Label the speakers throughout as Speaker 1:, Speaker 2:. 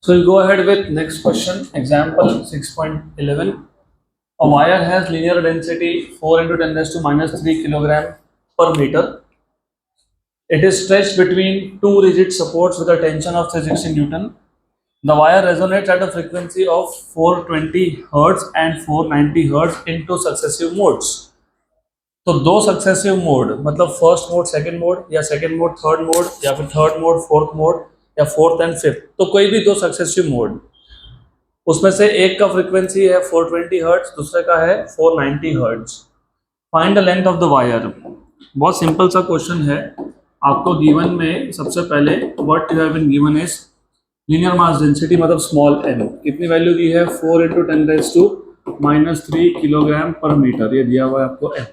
Speaker 1: So we'll go ahead with next question. Example 6.11. A wire has linear density 4 into 10 raised to minus 3 kilogram per meter. It is stretched between two rigid supports with a tension of 360 Newton. The wire resonates at a frequency of 420 Hz and 490 Hz in two successive modes. तो दो successive mode मतलब first mode second mode या second mode third mode या फिर third mode fourth mode या fourth and fifth, तो कोई भी दो सक्सेसिव मोड, उसमें से एक का फ्रीक्वेंसी है 420 हर्ट्ज, दूसरे का है 490 hertz. Find the length of the wire. बहुत सिंपल सा क्वेश्चन है। आपको गिवन में सबसे पहले what you have been given is linear mass density मतलब स्मॉल एन, कितनी वैल्यू दी है 4 into 10 raised to minus 3 kilogram पर मीटर, ये दिया हुआ है आपको N.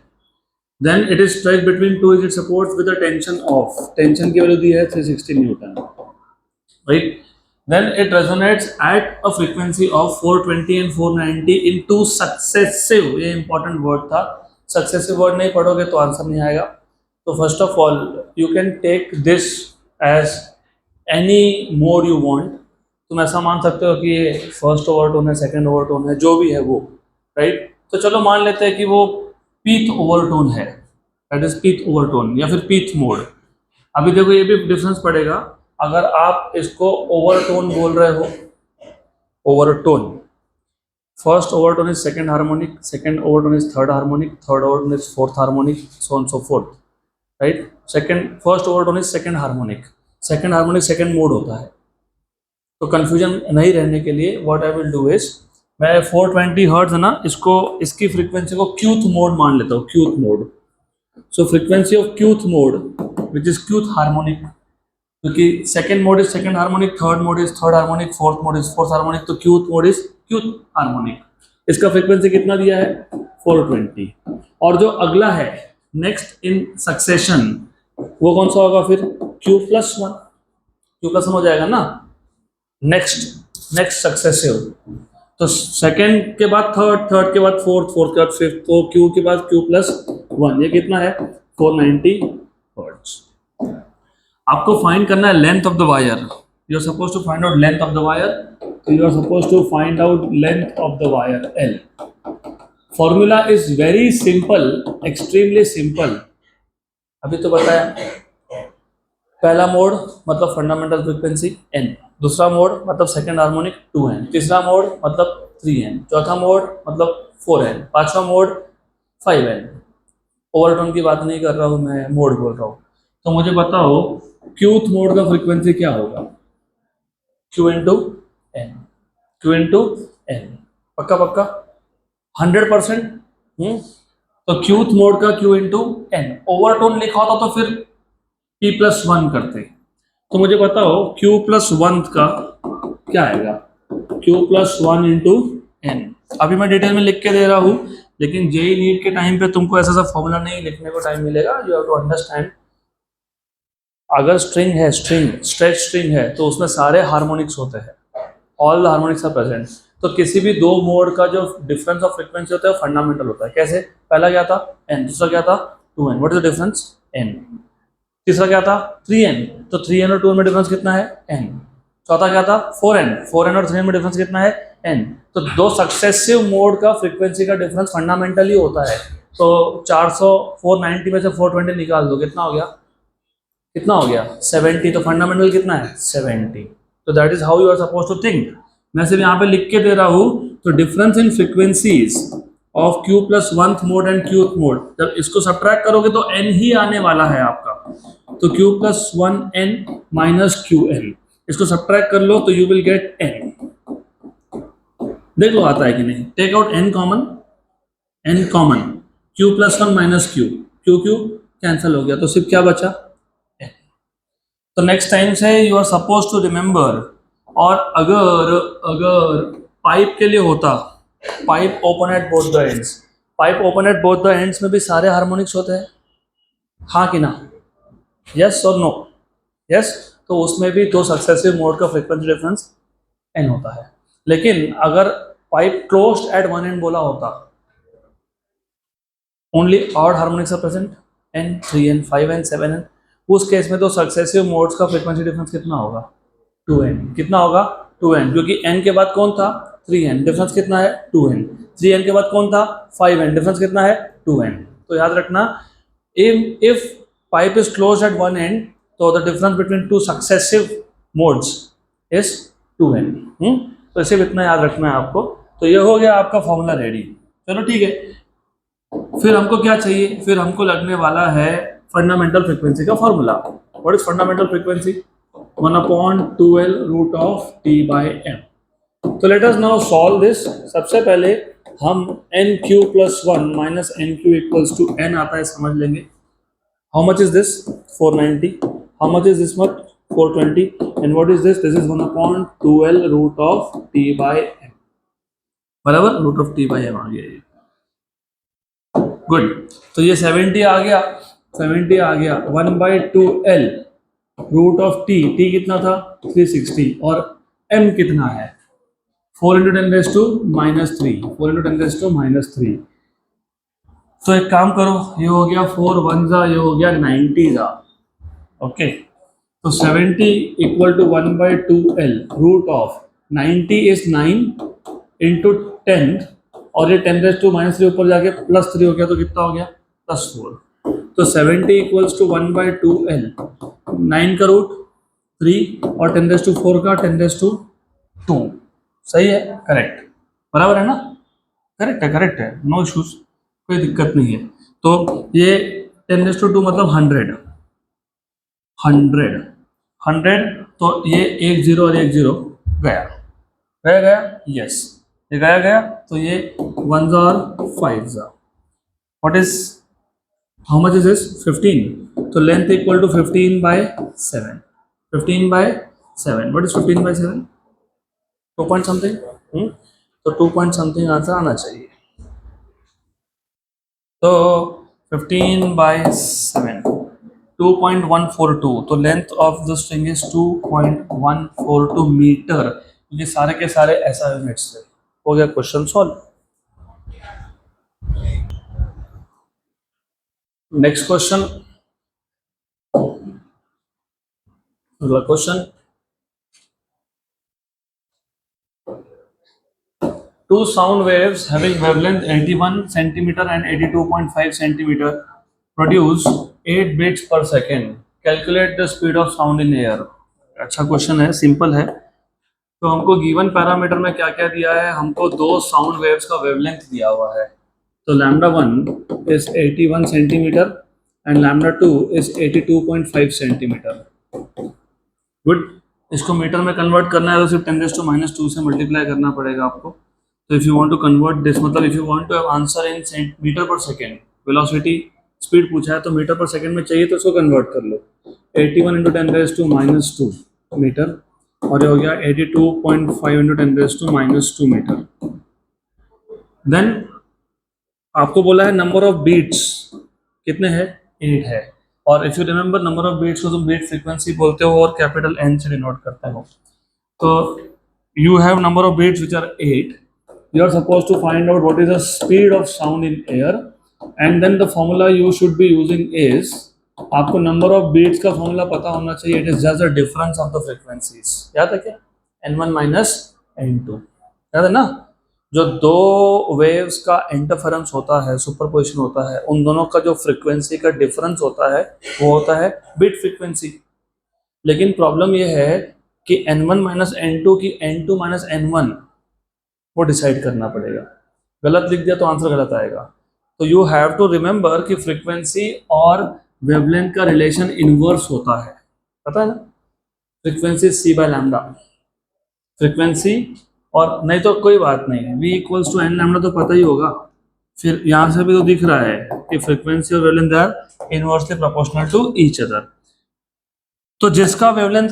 Speaker 1: Then it is stretched between two rigid supports with a tension of, tension की वैल्यू दी है 360 Newton, right? Then it resonates at a frequency of 420 and 490 in two successive, ये important word था, successive word नहीं पढ़ोगे तो answer नहीं आएगा। तो first of all you can take this as any mode you want। तुम ऐसा मान सकते हो कि ये फर्स्ट ओवरटोन है, सेकंड ओवरटोन है, जो भी है वो, राइट? तो चलो मान लेते हैं कि वो पीथ ओवरटोन है, दैट इज पीथ ओवरटोन या फिर पीथ मोड। अभी देखो ये भी डिफरेंस पड़ेगा। अगर आप इसको ओवरटोन बोल रहे हो, overtone, first overtone is second harmonic, second overtone is third harmonic, third overtone is fourth harmonic, so on so fourth, right? Second first overtone is second harmonic, second harmonic second mode होता है। तो confusion नहीं रहने के लिए what I will do is, मैं 420 hertz है ना, इसको इसकी फ्रीक्वेंसी को क्यूथ मोड मान लेता हूँ, qth mode. So frequency of qth mode which is qth harmonic, क्योंकि second mode is second harmonic, third mode is third harmonic, fourth mode is fourth harmonic, तो क्यूथ मोड इज क्यूथ हार्मोनिक। इसका frequency कितना दिया है 420। और जो अगला है नेक्स्ट इन सक्सेशन वो कौन सा होगा फिर, Q plus one, Q plus one हो जाएगा ना, नेक्स्ट सक्सेसिव। तो सेकंड के बाद थर्ड, थर्ड के बाद फोर्थ, फोर्थ के बाद फिफ्थ, तो क्यू के बाद क्यू प्लस वन, ये कितना है 490 हर्ट्ज। आपको फाइंड करना है length of the wire. You are suppose to find out length of the wire, तो you are suppose to find out length of the wire L. Formula is very simple, extremely simple. अभी तो बताया, पहला mode मतलब fundamental frequency n, दूसरा mode मतलब second harmonic 2n, तीसरा mode मतलब 3n, चौथा मोड मतलब 4n, पांचवा मोड 5n। ओवरटोन की बात नहीं कर रहा हूँ मैं, मोड बोल रहा हूँ। तो मुझे बताओ क्यूथ मोड का फ्रीक्वेंसी क्या होगा, q into N, q into N, पक्का पक्का 100%। तो क्यूथ मोड का q इंटू एन, ओवरटोन लिखा होता तो फिर p प्लस वन करते। तो मुझे बताओ q प्लस वन का क्या आएगा, q plus one into N. अभी मैं डिटेल में लिख के दे रहा हूँ, लेकिन जेई नीट के टाइम पे तुमको ऐसा फॉर्मूला नहीं लिखने को टाइम मिलेगा। यू हैव टू अंडरस्टैंड, अगर स्ट्रिंग है, स्ट्रिंग स्ट्रेच स्ट्रिंग है, तो उसमें सारे हार्मोनिक्स होते हैं, all the harmonics are present. तो किसी भी दो मोड का जो डिफरेंस ऑफ फ्रीक्वेंसी होता है वो फंडामेंटल होता है। कैसे, पहला क्या था n, दूसरा क्या था 2n, what is the difference n, तीसरा क्या था 3n, तो 3n और 2n में डिफरेंस कितना है n, चौथा क्या था 4n, 4n और 3n में डिफरेंस कितना है n। तो दो सक्सेसिव मोड का फ्रीक्वेंसी का डिफरेंस फंडामेंटली होता है। तो 400 490 में से 420 निकाल दो, कितना हो गया, कितना हो गया 70। तो फंडामेंटल कितना है 70। तो that is how you are suppose to think. मैं सिर्फ यहाँ पे लिख के दे रहा हूँ। तो difference in frequencies of Q plus oneth mode and Qth mode, जब इसको सब्ट्रैक्ट करोगे तो n ही आने वाला है आपका। तो q plus one N minus Q N, इसको सब्ट्रैक्ट कर लो तो यू विल गेट n। देख लो आता है कि नहीं, take out n common, n common, q plus one minus Q, Q Q cancel हो गया, तो सिर्फ क्या बचा n। तो नेक्स्ट टाइम से you are suppose to remember. और अगर पाइप के लिए होता, pipe open at both the ends, pipe open at both the ends में भी सारे हार्मोनिक्स होते हैं, हाँ कि ना, यस और नो, यस। तो उसमें भी दो सक्सेसिव मोड का फ्रीक्वेंसी डिफरेंस n होता है। लेकिन अगर pipe closed at one end बोला होता, only odd harmonics are present n, 3n, 5n, 7n, उस केस में तो सक्सेसिव मोड्स का फ्रीक्वेंसी डिफरेंस कितना होगा 2n, कितना होगा 2n, क्योंकि n के बाद कौन था 3n, डिफरेंस कितना है 2n, 3n के बाद कौन था 5n, डिफरेंस कितना है 2n। तो याद रखना if pipe is closed at one end, तो the difference between two successive modes is 2n। तो सिर्फ इतना याद रखना है आपको। तो ये हो गया आपका फॉर्मूला रेडी। चलो ठीक है, फिर हमको क्या चाहिए, फिर हमको लगने वाला है फंडामेंटल फ्रीक्वेंसी का formula. What is fundamental frequency? 1/2L root of T by M. तो let us now solve this. सबसे पहले हम nq+1 minus nq equals to n आता है समझ लेंगे। How much is this 490, how much is this much 420, and what is this? This is 1/2L root of T by M, बराबर root of T by M आ गया ये। Good, तो ये 70 आ गया, 70 आ गया। 1/2L root of T, T कितना था 360, और m कितना है 4 × 10⁻³ 4 × 10⁻³। तो एक काम करो, ये हो गया 4 1 जा, ये हो गया 90 जा। ओके, तो 70 equal to 1/2L root of 90 is 9 into 10, और ये 10⁻³ ऊपर जाके +3 हो गया, तो कितना हो गया +4। तो 70 इक्वल्स टू 1/2L, 9 का रूट 3 और 10⁻⁴ का 10⁻²। सही है, करेक्ट, बराबर है ना? करेक्ट है, करेक्ट है, नो इश्यूज, कोई दिक्कत नहीं है। तो ये 10⁻² मतलब 100, तो ये 1 0 और 1 0 गया, यस, ये गया, तो ये 1 और 5 जा। What is, how much is this 15, तो length equal to 15/7, 15/7। What is 15/7? 2 point something, तो 2 पॉइंट समथिंग आंसर आना चाहिए। तो 15/7 2.142, तो length of the string is 2.142 metre. ये सारे के सारे ऐसा यूनिट्स थे। हो गया क्वेश्चन सॉल्व। नेक्स्ट क्वेश्चन, अगला question, two sound waves having wavelength 81 centimeter and 82.5 centimeter produce 8 beats per second. Calculate the speed of sound in air. अच्छा क्वेश्चन है, सिंपल है। तो हमको गिवन पैरामीटर में क्या क्या दिया है, हमको दो साउंड वेव्स का वेवलेंथ दिया हुआ है। तो λ1 is 81 centimetre and λ2 is 82.5 centimetre. Good, इसको मीटर में कन्वर्ट करना है तो सिर्फ 10⁻² से मल्टीप्लाई करना पड़ेगा आपको। तो if you want to convert this, मतलब if you want to have answer in metre per second, velocity speed पूछा है तो मीटर पर सेकेंड में चाहिए, तो इसको कन्वर्ट कर लो। 81 × 10⁻² मीटर, और ये हो गया 82.5 × 10⁻² मीटर। देन आपको बोला है नंबर ऑफ बीट्स कितने हैं, 8 है। और if you remember number of beats को तुम बीट फ्रीक्वेंसी बोलते हो और कैपिटल N से डिनोट करते हो। तो you have number of beats which are 8, you are supposed to find out what is the speed of sound in air, and then the formula you should be using is, आपको number of beats का formula पता होना चाहिए, it is just the difference of the frequencies. याद है क्या? n1 minus n2, याद है ना? जो दो वेव्स का इंटरफेरेंस होता है, सुपरपोजिशन होता है, उन दोनों का जो फ्रीक्वेंसी का डिफरेंस होता है वो होता है बीट फ्रीक्वेंसी। लेकिन प्रॉब्लम ये है कि n1 माइनस n2 की n2 माइनस n1 वो डिसाइड करना पड़ेगा। गलत लिख दिया तो आंसर गलत आएगा। तो यू हैव टू रिमेंबर कि फ्रीक्वेंसी और वेवलेंथ का रिलेशन इनवर्स होता है, पता है ना? फ्रीक्वेंसी c/λ, फ्रीक्वेंसी, और नहीं तो कोई बात नहीं, v इक्वल्स टू n λ तो पता ही होगा। फिर यहाँ से भी तो दिख रहा है कि फ्रीक्वेंसी और wavelength are inversely proportional to each other. तो जिसका वेवलेंथ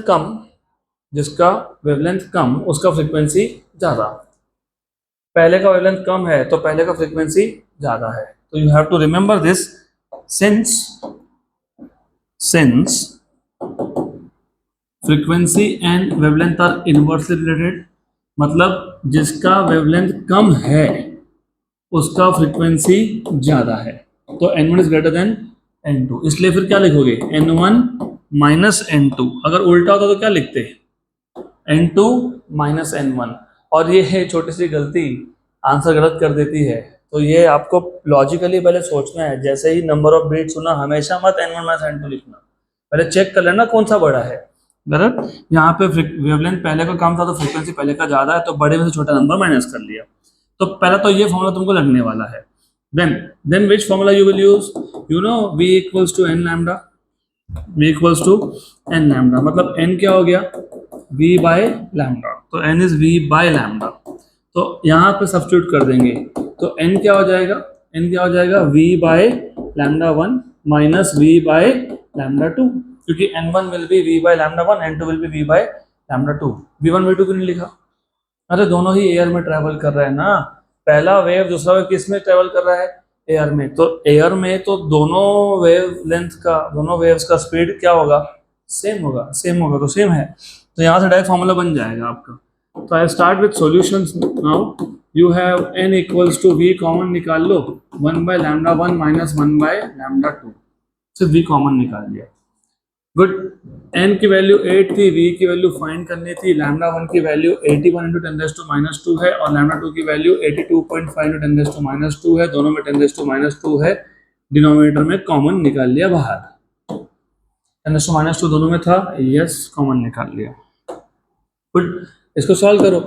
Speaker 1: कम उसका फ्रीक्वेंसी ज़्यादा, पहले का वेवलेंथ कम है तो पहले का फ्रीक्वेंसी ज़्यादा है। तो you have to remember this, since frequency and wavelength are inversely related, मतलब जिसका वेवलेंथ कम है उसका फ्रीक्वेंसी ज़्यादा है। तो n1 is greater than n2, इसलिए फिर क्या लिखोगे, n1 माइनस n2। अगर उल्टा होता तो क्या लिखते, n2 माइनस n1, और ये है छोटी सी गलती आंसर गलत कर देती है। तो ये आपको लॉजिकली पहले सोचना है, जैसे ही नंबर ऑफ बीट सुना हमेशा मत n1 माइनस n2 लिखना, पहले चेक कर लेना कौन सा बड़ा है। गलत, यहाँ पे वेवलेंथ पहले का कम था तो फ्रीक्वेंसी पहले का ज्यादा है, तो बड़े में से छोटा नंबर माइनस कर लिया। तो पहला तो ये फॉर्मूला तुमको लगने वाला है। Then which formula you will use, you know v equals to n lambda, v equals to n lambda, मतलब n क्या हो गया, v बाय लैम्डा, तो n is v by lambda. तो यहाँ पे सब्स्टिट्यूट कर देंगे, तो n क्या हो जाएगा, n क्या हो जाएगा v by lambda 1 minus v by lambda 2, क्योंकि n1 will be v by lambda 1, n2 will be v by lambda 2। v1 v2 क्यों नहीं लिखा, अरे दोनों ही एयर में ट्रेवल कर रहे हैं ना, पहला वेव दूसरा वेव किस में ट्रेवल कर रहा है, एयर में, तो एयर में तो दोनों वेव लेंथ का, दोनों वेव्स का स्पीड क्या होगा, सेम होगा, सेम होगा, तो सेम है, तो यहाँ से डायरेक्ट फॉर्मूला बन जाएगा आपका। तो I start with solutions now, you have n equals to v, common निकाल लो, 1 by lambda 1 minus 1 by lambda 2, सिर्फ v कॉमन निकाल लिया। गुड, n की वैल्यू 8 थी, v की वैल्यू फाइंड करनी थी, लैम्डा 1 की वैल्यू 81 इंटू 10⁻² है, और लैम्डा 2 की वैल्यू 82.5 इंटू 10⁻²है, दोनों में 10⁻² है, डिनोमिनेटर में कॉमन निकाल लिया बाहर, 10⁻² दोनों में था, यस कॉमन निकाल लिया। गुड, इसको सॉल्व करो,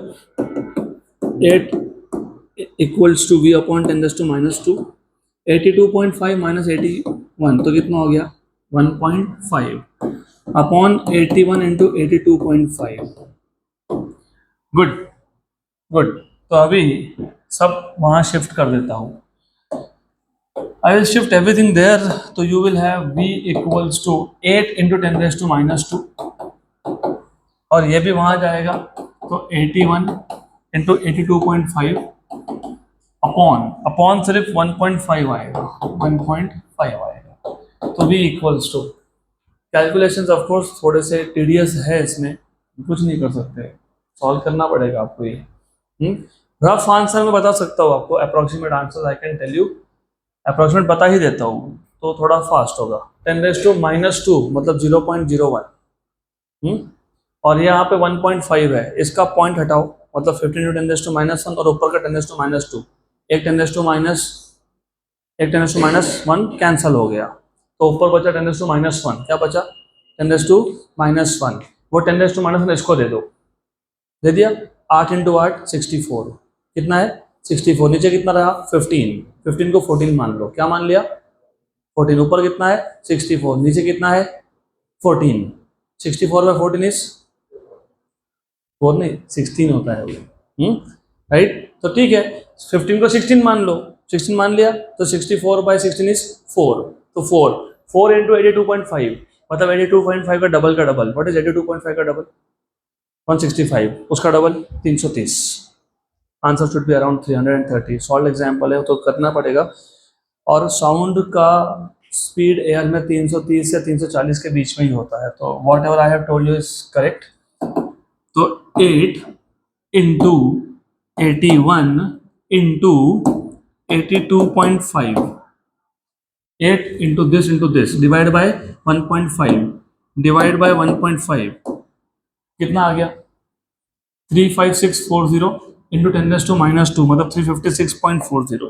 Speaker 1: 8 equals to v upon 10⁻², 82.5 minus 81 तो कितना हो गया, 1.5 अपॉन 81 इंटू 82.5। गुड गुड, तो अभी सब वहाँ शिफ्ट कर देता हूँ, I will shift everything there, तो you will have v equals to 8 into 10⁻², और ये भी वहाँ जाएगा, तो 81 इंटू 82.5 अपॉन सिर्फ 1.5 आएगा, 1.5 आएगा, तो v equals to, calculations of course थोड़े से टीडियस है, इसमें कुछ नहीं कर सकते, सॉल्व करना पड़ेगा आपको ये। रफ आंसर में बता सकता हूँ आपको, approximate answer I can tell you, approximate बता ही देता हूँ तो थोड़ा फास्ट होगा। 10⁻² मतलब 0.01, और यहाँ पे 1.5 है, इसका पॉइंट हटाओ, मतलब 15 इंटू 10⁻1 और ऊपर का 10⁻², एक 10⁻1 कैंसल हो गया, तो ऊपर बचा 10⁻1, क्या बचा 10⁻1, वो 10⁻1 इसको दे दो, दे दिया, 8 इंटू 8 64, कितना है 64, नीचे कितना रहा 15 को 14 मान लो, क्या मान लिया 14, ऊपर कितना है 64, नीचे कितना है 14, 64 में 14 इज 4 नहीं 16 होता है वो, राइट, तो ठीक है 15 को 16 मान लो, 16 मान लिया, तो 64/16 इज 4, तो 4 इंटू 82.5 मतलब 82.5 का डबल, व्हाट इज 82.5 का डबल 165, उसका double 330, answer should be around 330। Solve example है तो करना पड़ेगा, और साउंड का स्पीड एयर में 330 से 340 के बीच में ही होता है, तो what ever I have told you is correct. तो 8 into 81 into 82.5, 8 into this divide by 1.5 divide by 1.5 कितना आ गया 35640 इंटू 10⁻² मतलब 356.40,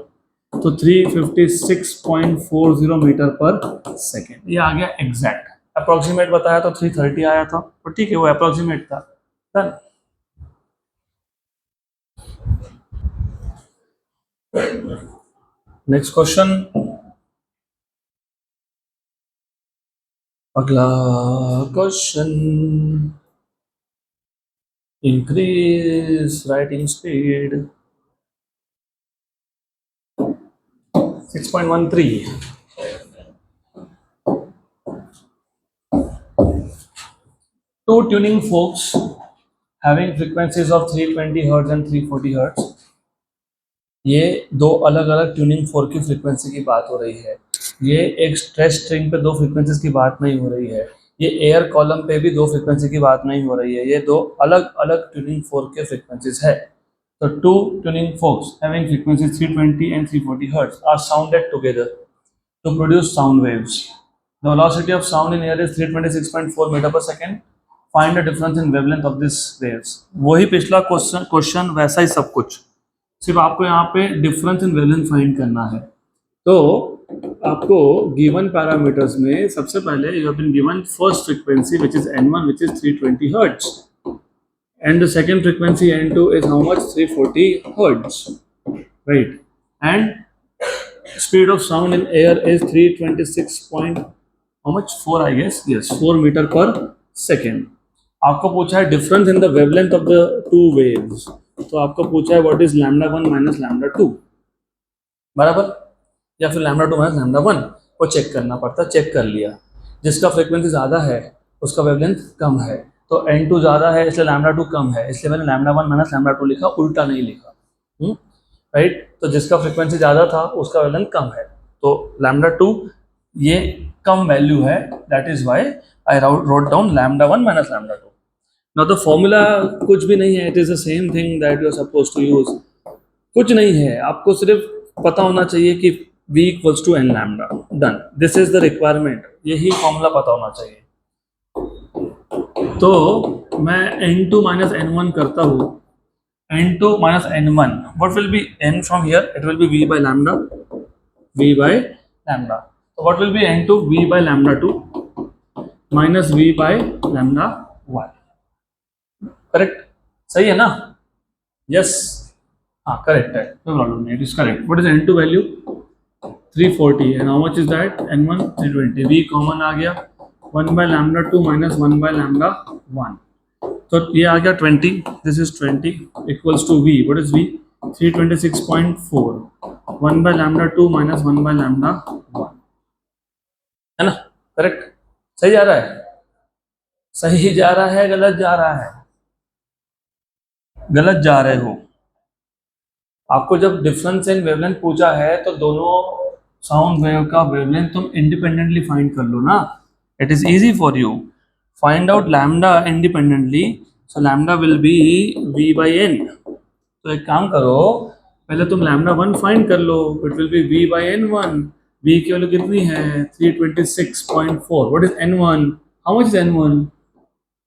Speaker 1: तो 356.40 मीटर पर सेकेंड, ये आ गया एग्जैक्ट। अप्रोक्सीमेट बताया तो 330 आया था, तो ठीक है वो अप्रोक्सीमेट था। डन। नेक्स्ट क्वेश्चन, अगला question, increase writing speed 6.13, two tuning forks having frequencies of 320 Hz and 340 Hz, ये दो अलग अलग ट्यूनिंग फोर्क की फ्रीक्वेंसी की बात हो रही है, ये एक स्ट्रेच स्ट्रिंग पे दो फ्रीक्वेंसीज की बात नहीं हो रही है, ये एयर कॉलम पे भी दो फ्रीक्वेंसी की बात नहीं हो रही है, ये दो अलग अलग ट्यूनिंग फोर्क के फ्रीक्वेंसीज है। तो two tuning forks having frequencies 320 and 340 Hz are sounded together to produce sound waves. The velocity of sound in air is 326.4 meter per second. Find the difference in wavelength of this waves. वही पिछला question वैसा ही सब कुछ, सिर्फ आपको यहाँ पे difference in wavelength find करना है। तो आपको गिवन पैरामीटर्स में सबसे पहले you have been given first frequency which is n1 which is 320 hertz and the second frequency n2 is how much, 340 hertz, right? And speed of sound in air is 326 point how much, 4 I guess, yes, 4 meter per second। आपको पूछा है difference in the wavelength of the two waves, तो आपको पूछा है what is λ1 minus λ2, बराबर, या फिर λ2 माइनस λ1 को चेक करना पड़ता, चेक कर लिया। जिसका फ्रीक्वेंसी ज़्यादा है उसका वेवलेंथ कम है, तो n2 ज़्यादा है इसलिए λ2 कम है, इसलिए मैंने λ1 माइनस λ2 लिखा, उल्टा नहीं लिखा, राइट। तो जिसका फ्रीक्वेंसी ज़्यादा था उसका वेवलेंथ कम है, तो λ2 ये कम वैल्यू है, that is why I wrote down λ1 minus λ2। Now the formula कुछ भी नहीं है, it is the same thing that you are suppose to use, कुछ नहीं है, आपको सिर्फ पता होना चाहिए कि v equals to n lambda, done, this is the requirement, यही फॉर्मूला पता होना चाहिए। तो मैं n2 माइनस n1 करता हूँ, n2 minus n1, what will be n from here, it will be v by lambda, v by lambda, तो what will be n2, v by lambda 2 minus v by lambda 1, correct, सही है ना, yes, हाँ correct है, कोई problem नहीं, it is correct. What is n2 value 340 and how much is that n1 320, v common आ गया, 1 by lambda 2 minus 1 by lambda 1, तो ये आ गया 20, this is 20 equals to v, what is v 326.4, 1 by lambda 2 minus 1 by lambda 1, है ना, correct, सही जा रहा है, सही जा रहा है, गलत जा रहा है, गलत जा रहे हो। आपको जब डिफरेंस इन वेवलेंथ पूछा है तो दोनों साउंड वेव का वेवलेंथ तुम इंडिपेंडेंटली फाइंड कर लो ना, it is easy for you, find out lambda independently, so lambda will be v by n। तो एक काम करो, पहले तुम लैम्डा 1 फाइंड कर लो, it will be v by n1, v की वैल्यू कितनी है 326.4, what is n1, how much is n1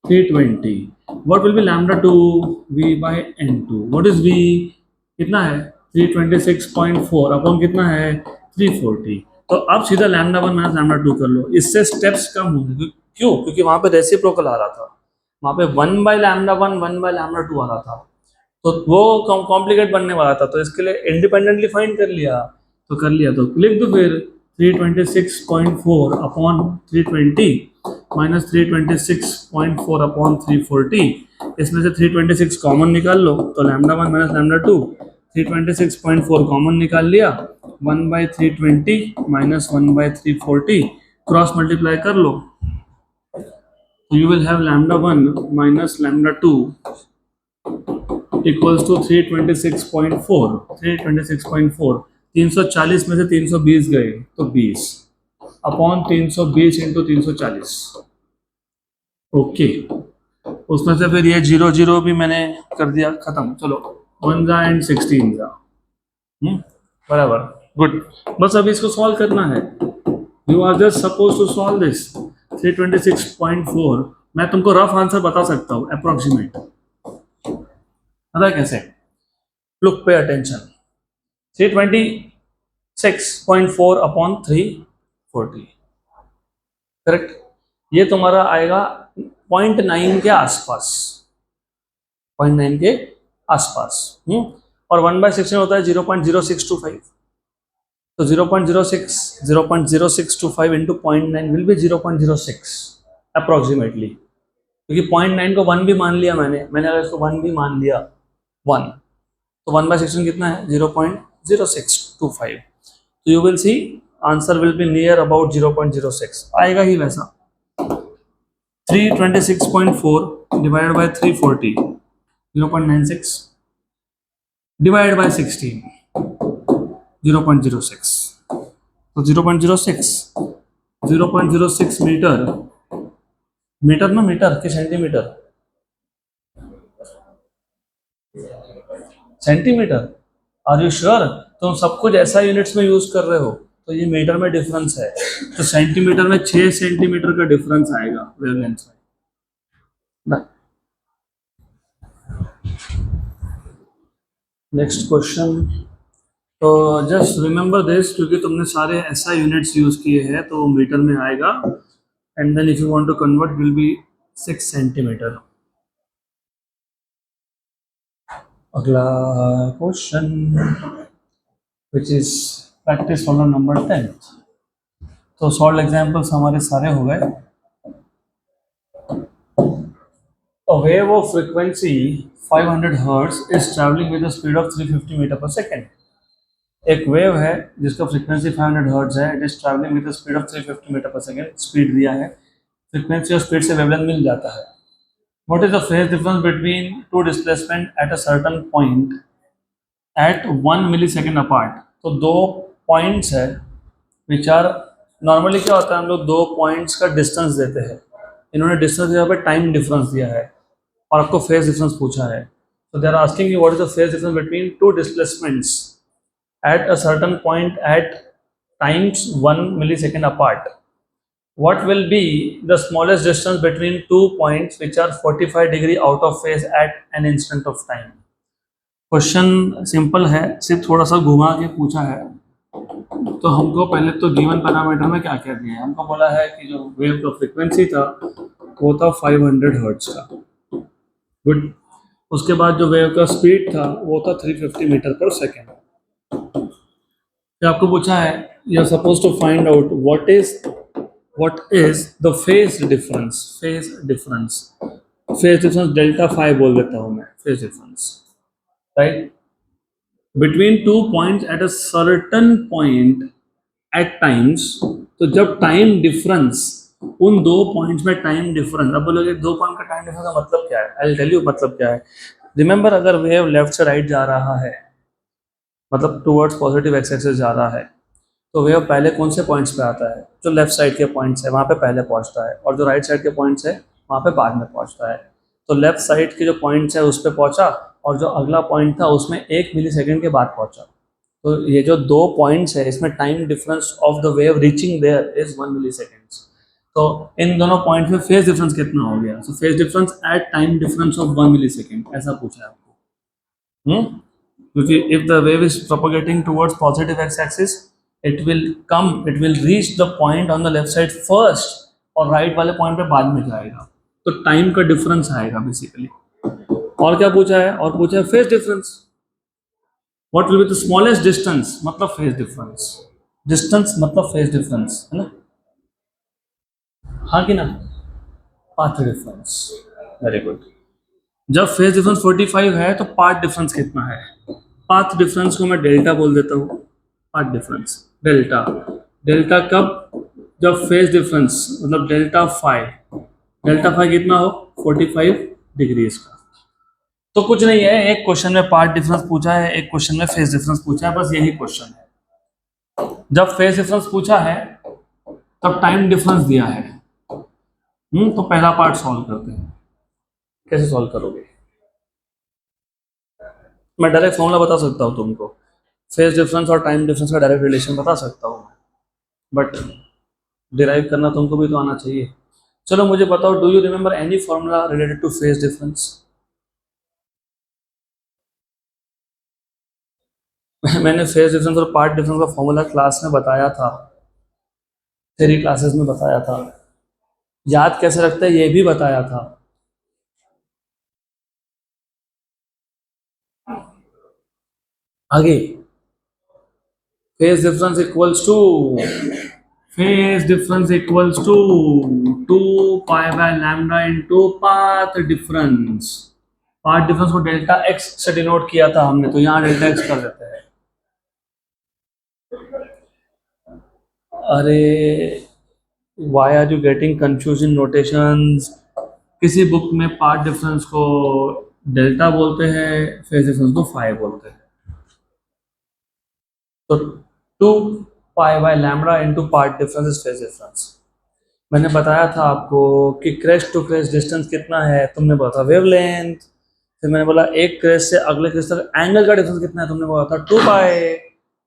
Speaker 1: 320, what will be lambda 2, v by n2, what is v कितना है 326.4 अपॉन कितना है 340, तो अब सीधा लैम्डा 1 माइनस लैम्डा 2 कर लो, इससे स्टेप्स कम होंगे, क्यों, क्योंकि वहां पे रेसिप्रोकल आ रहा था, वहां पे 1 बाय लैम्डा 1 1 बाय लैम्डा 2 आ रहा था, तो वो कॉम्प्लिकेट बनने वाला था, तो इसके लिए इंडिपेंडेंटली फाइंड कर लिया, तो कर लिया, तो लिख दो फिर 326.4 अपॉन 320 माइनस 326.4 अपॉन 340, इसमें से 326 कॉमन निकाल लो, तो लैम्डा 1 माइनस लैम्डा 2, 326.4 कॉमन निकाल लिया, 1 by 320 minus 1 by 340 cross multiply कर लो, तो you will have lambda 1 minus lambda 2 equals to 326.4, 326.4, 340 में से 320 गए तो 20 अपॉन 320 इंटू 340, ओके, उसमें से फिर ये 0 0 भी मैंने कर दिया, खत्म, चलो 1 जा एंड 16 जा, बराबर, गुड, बस अभी इसको सॉल्व करना है, you are just suppose to solve this 326.4, मैं तुमको रफ आंसर बता सकता हूँ, अप्रोक्सीमेट, पता कैसे, look pay attention, 326.4 upon 340, correct, ये तुम्हारा आएगा 0.9 के आसपास, 0.9 के आसपास, और 1/16 होता है 0.0625, तो 0.0625 इंटू 0.9 विल बी 0.06 अप्रोक्सीमेटली, क्योंकि 0.9 को 1 भी मान लिया मैंने अगर इसको 1 भी मान लिया 1, तो 1/16 कितना है 0.0625, तो you will see answer will be near about 0.06 आएगा ही वैसा। 326.4 डिवाइडेड बाय 340 0.96 डिवाइडेड बाय 16 0.06, तो 0.06 मीटर ना, मीटर के centimetre, centimetre, are you sure, तुम सब कुछ ऐसा यूनिट्स में यूज कर रहे हो, तो ये मीटर में डिफरेंस है, तो सेंटीमीटर में 6 सेंटीमीटर का डिफरेंस आएगा वेवलेंथ में, नेक्स्ट क्वेश्चन। तो जस्ट रिमेंबर दिस, क्योंकि तुमने सारे ऐसा यूनिट्स यूज किए हैं तो मीटर में आएगा, and then if you want to convert will be 6 centimetre. अगला question which is practice problem number 10। तो सॉल्व एग्जांपल्स हमारे सारे हो गए। A wave of frequency 500 hertz is traveling with a speed of 350 meter per second. एक wave है जिसका frequency 500 hertz है, it is travelling with the speed of 350 metre per second. Speed दिया है, फ्रीक्वेंसी और स्पीड से वेवलेंथ मिल जाता है। What is the phase difference between two displacement at a certain point at 1 millisecond apart. तो दो पॉइंट्स है विच आर, नॉर्मली क्या होता है हम लोग दो पॉइंट्स का डिस्टेंस देते हैं, इन्होंने डिस्टेंस दिया पे टाइम डिफरेंस दिया है और आपको फेज डिफरेंस पूछा है। तो they are asking you what is the phase difference between two displacements at a certain point at times 1 millisecond apart. What will be the smallest distance between two points which are 45 degree out of phase at an instant of time? Question simple है, सिर्फ थोड़ा सा घुमा के पूछा है। तो हमको पहले तो गिवन पैरामीटर में क्या क्या दिया है, हमको बोला है कि जो वेव का फ्रीक्वेंसी था वो था 500 हर्ट्ज का। गुड। उसके बाद जो वेव का स्पीड था वो था 350 मीटर पर सेकेंड। आपको पूछा है you are suppose to find out what is the phase difference. Phase difference delta phi बोल देता हूं मैं, phase difference right between two points at a certain point at times. तो जब टाइम डिफरेंस उन दो पॉइंट्स में टाइम डिफरेंस, अब बोलोगे दो पॉइंट का टाइम डिफरेंस का मतलब क्या है, आई विल टेल यू मतलब क्या है। रिमेंबर अगर वेव लेफ्ट से राइट जा रहा है, मतलब टुवर्ड्स पॉजिटिव एक्स एक्सिस जा रहा है, तो वेव पहले कौन से पॉइंट्स पे आता है, जो लेफ्ट साइड के पॉइंट्स है वहाँ पे पहले पहुँचता है, और जो राइट साइड के पॉइंट्स है वहाँ पे बाद में पहुँचता है। तो लेफ्ट साइड के जो पॉइंट्स है उस पर पहुँचा, और जो अगला पॉइंट था उसमें 1 मिलीसेकंड के बाद पहुँचा। तो ये जो दो पॉइंट्स है इसमें time difference of the wave reaching there is 1 milliseconds. तो इन दोनों पॉइंट्स में फेज डिफरेंस कितना हो गया, so phase difference at time difference of 1 millisecond, ऐसा पूछा है आपको। क्योंकि if the wave is propagating towards positive x-axis, it will reach the point on the left side first और राइट वाले पॉइंट पे बाद में जाएगा, तो टाइम का डिफरेंस आएगा बेसिकली। और क्या पूछा है, और पूछा है phase difference. What will be the smallest distance, मतलब फेज डिफरेंस, डिस्टेंस मतलब फेज डिफरेंस है ना, हाँ कि ना, पाथ डिफरेंस। Very good. जब फेज डिफरेंस 45 है तो पाथ डिफरेंस कितना है, पाथ डिफरेंस को मैं डेल्टा बोल देता हूँ, पाथ डिफरेंस डेल्टा। डेल्टा कब, जब फेज डिफरेंस मतलब डेल्टा फाई कितना हो 45 डिग्रीज का। तो कुछ नहीं है, एक क्वेश्चन में पाथ डिफरेंस पूछा है, एक क्वेश्चन में फेज डिफरेंस पूछा है, बस यही क्वेश्चन है। जब फेज डिफरेंस पूछा है तब टाइम डिफरेंस दिया है। तो पहला पार्ट सॉल्व करते हैं। कैसे सॉल्व करोगे, मैं डायरेक्ट फॉर्मूला बता सकता हूँ तुमको, फेज डिफरेंस और टाइम डिफरेंस का डायरेक्ट रिलेशन बता सकता हूँ, बट डिराइव करना तुमको भी तो आना चाहिए। चलो मुझे बताओ, do you remember any formula related to phase difference? मैंने फेज डिफरेंस और पार्ट डिफरेंस का फॉर्मूला क्लास में बताया था, थ्योरी क्लासेस में बताया था, याद कैसे रखते हैं ये भी बताया था। आगे phase difference equals to, phase difference equals to 2 pi by lambda into path difference. Path difference को डेल्टा एक्स से डिनोट किया था हमने, तो यहाँ डेल्टा एक्स कर देते हैं। अरे why are you getting confusion notations, किसी बुक में पार्ट डिफरेंस को डेल्टा बोलते हैं, फेज डिफरेंस को फाई बोलते हैं। तो 2 pi by lambda into path difference is phase difference. मैंने बताया था आपको कि क्रेस्ट टू क्रेस्ट डिस्टेंस कितना है, तुमने बोला था वेवलेंथ। फिर मैंने बोला एक क्रेस्ट से अगले क्रेस्ट तक एंगल का डिफरेंस कितना है, तुमने बोला था 2 पाई।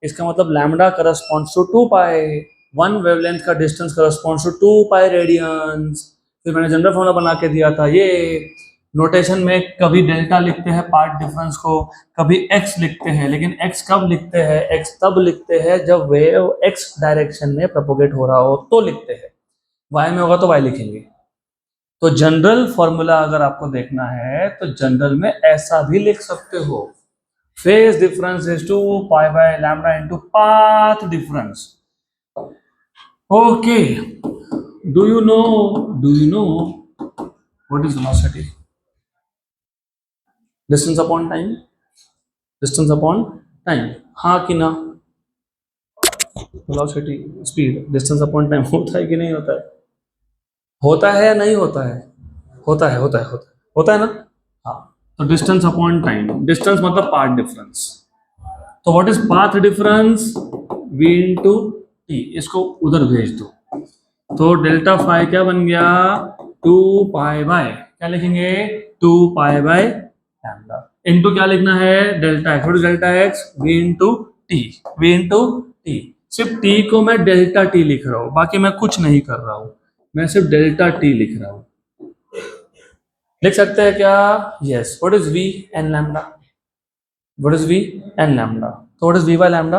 Speaker 1: इसका मतलब lambda corresponds to 2 pi, one wavelength का distance corresponds to 2 pi radians. फिर मैंने जनरल फॉर्मूला बना के दिया था ये, नोटेशन में कभी डेल्टा लिखते हैं पार्ट डिफरेंस को, कभी एक्स लिखते हैं, लेकिन एक्स कब लिखते हैं? एक्स तब लिखते हैं जब वेव एक्स डायरेक्शन में प्रोपोगेट हो रहा हो तो लिखते हैं। वाई में होगा तो वाई लिखेंगे। तो जनरल फॉर्मूला अगर आपको देखना है तो जनरल में ऐसा भी लिख सकते हो, phase difference is two pi by lambda into path difference. Okay, do you know what is velocity? Distance upon time, distance upon time, हाँ कि ना? Velocity speed distance upon time होता है कि नहीं होता है? होता है या नहीं होता है? होता है, होता है, होता है, होता है ना? हाँ, तो डिस्टेंस अपॉन टाइम, डिस्टेंस मतलब पाथ डिफरेंस। तो what is path difference? v into T, इसको उधर भेज दो। तो डेल्टा फाई क्या बन गया? 2 पाई बाय, क्या लिखेंगे? 2 पाई बाय लैम्डा इंटू क्या लिखना है? Delta x. What is delta x? v into T, v into T. सिर्फ t को मैं डेल्टा t लिख रहा हूँ, बाकी मैं कुछ नहीं कर रहा हूँ, मैं सिर्फ डेल्टा t लिख रहा हूँ। लिख सकते हैं क्या? Yes. What is v N lambda? What is v N lambda? तो what is v by lambda?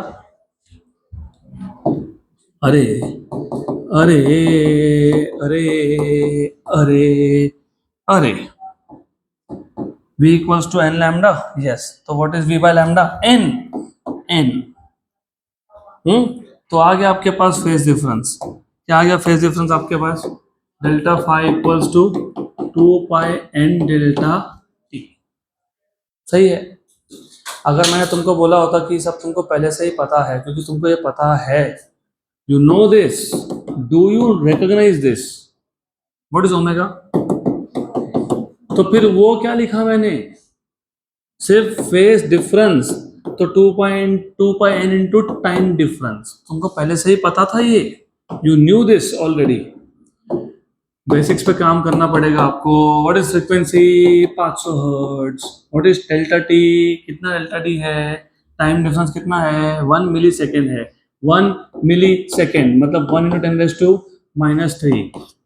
Speaker 1: अरे अरे अरे अरे अरे, v equals to n lambda. Yes, तो what is v by lambda? n, n। तो आ गया आपके पास फेज डिफरेंस। क्या आ गया फेज डिफरेंस आपके पास? Delta phi equals to 2 pi n delta t। सही है। अगर मैंने तुमको बोला होता कि सब तुमको पहले से ही पता है, क्योंकि तुमको ये पता है, you know this, do you recognize this, what is omega? तो फिर वो क्या लिखा मैंने? सिर्फ फेज डिफरेंस, तो 2 pi n into time difference. तुमको पहले से ही पता था ये, you new this already. Basics पे काम करना पड़ेगा आपको। What is frequency? 500 hertz. What is delta T? कितना डेल्टा टी है? टाइम डिफरेंस कितना है? 1 मिली सेकेंड है। 1 मिली सेकेंड मतलब 1 इंटू 10⁻³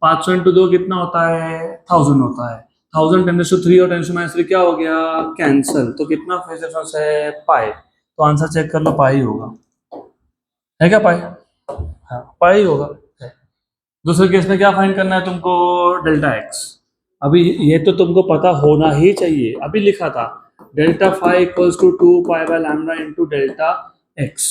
Speaker 1: 500 इंटू 2 कितना होता है? 1000 होता है। 1000 10⁻³ और 10⁻³ क्या हो गया? कैंसल। तो कितना फेज डिफरेंस है? पाई। तो आंसर चेक कर लो, पाई होगा। है क्या पाई? हाँ, पाई होगा। दूसरे केस में क्या फाइंड करना है तुमको? Delta x. अभी ये तो तुमको पता होना ही चाहिए, अभी लिखा था delta phi equals to 2 pi by lambda into delta X.